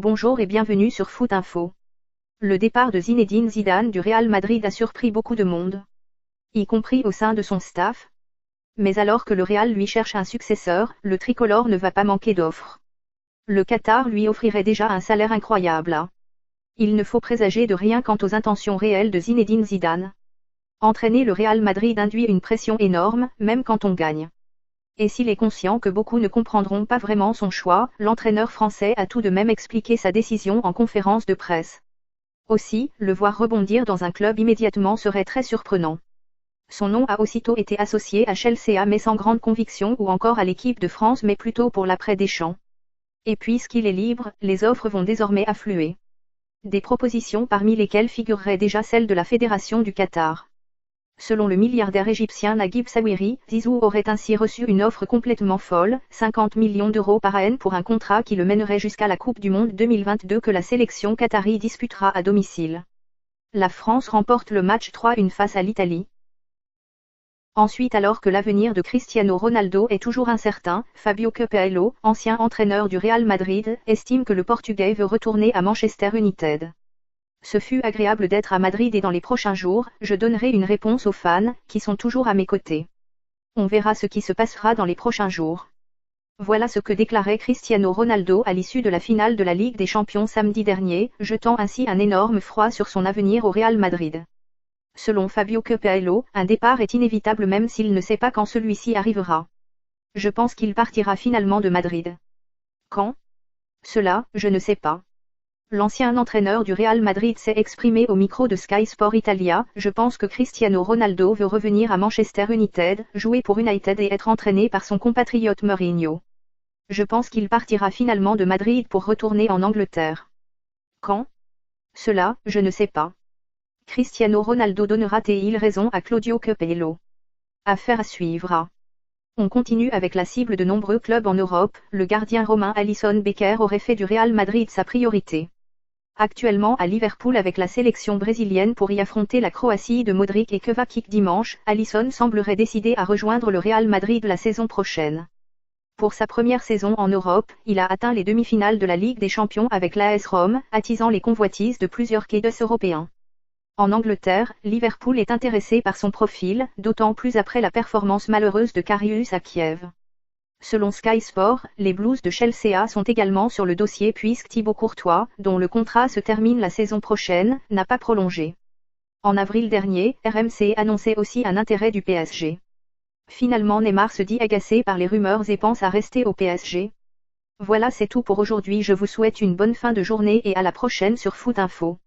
Bonjour et bienvenue sur Foot Info. Le départ de Zinedine Zidane du Real Madrid a surpris beaucoup de monde, y compris au sein de son staff. Mais alors que le Real lui cherche un successeur, le tricolore ne va pas manquer d'offres. Le Qatar lui offrirait déjà un salaire incroyable. Il ne faut présager de rien quant aux intentions réelles de Zinedine Zidane. Entraîner le Real Madrid induit une pression énorme, même quand on gagne. Et s'il est conscient que beaucoup ne comprendront pas vraiment son choix, l'entraîneur français a tout de même expliqué sa décision en conférence de presse. Aussi, le voir rebondir dans un club immédiatement serait très surprenant. Son nom a aussitôt été associé à Chelsea mais sans grande conviction ou encore à l'équipe de France mais plutôt pour l'après Deschamps. Et puisqu'il est libre, les offres vont désormais affluer. Des propositions parmi lesquelles figurerait déjà celle de la Fédération du Qatar. Selon le milliardaire égyptien Naguib Sawiris, Zizou aurait ainsi reçu une offre complètement folle, 50 millions d'euros par an pour un contrat qui le mènerait jusqu'à la Coupe du Monde 2022 que la sélection qatari disputera à domicile. La France remporte le match 3-1 face à l'Italie. Ensuite, alors que l'avenir de Cristiano Ronaldo est toujours incertain, Fabio Capello, ancien entraîneur du Real Madrid, estime que le Portugais veut retourner à Manchester United. Ce fut agréable d'être à Madrid et dans les prochains jours, je donnerai une réponse aux fans, qui sont toujours à mes côtés. On verra ce qui se passera dans les prochains jours. Voilà ce que déclarait Cristiano Ronaldo à l'issue de la finale de la Ligue des Champions samedi dernier, jetant ainsi un énorme froid sur son avenir au Real Madrid. Selon Fabio Capello, un départ est inévitable même s'il ne sait pas quand celui-ci arrivera. Je pense qu'il partira finalement de Madrid. Quand? Cela, je ne sais pas. L'ancien entraîneur du Real Madrid s'est exprimé au micro de Sky Sport Italia. Je pense que Cristiano Ronaldo veut revenir à Manchester United, jouer pour United et être entraîné par son compatriote Mourinho. Je pense qu'il partira finalement de Madrid pour retourner en Angleterre. Quand? Cela, je ne sais pas. Cristiano Ronaldo donnera-t-il raison à Claudio Capello? Affaire à suivre. On continue avec la cible de nombreux clubs en Europe. Le gardien romain Alisson Becker aurait fait du Real Madrid sa priorité. Actuellement à Liverpool avec la sélection brésilienne pour y affronter la Croatie de Modric et Kovacic dimanche, Alisson semblerait décidé à rejoindre le Real Madrid la saison prochaine. Pour sa première saison en Europe, il a atteint les demi-finales de la Ligue des Champions avec l'AS Rome, attisant les convoitises de plusieurs cadets européens. En Angleterre, Liverpool est intéressé par son profil, d'autant plus après la performance malheureuse de Karius à Kiev. Selon Sky Sport, les Blues de Chelsea sont également sur le dossier puisque Thibaut Courtois, dont le contrat se termine la saison prochaine, n'a pas prolongé. En avril dernier, RMC annonçait aussi un intérêt du PSG. Finalement Neymar se dit agacé par les rumeurs et pense à rester au PSG. Voilà, c'est tout pour aujourd'hui, je vous souhaite une bonne fin de journée et à la prochaine sur Foot Info.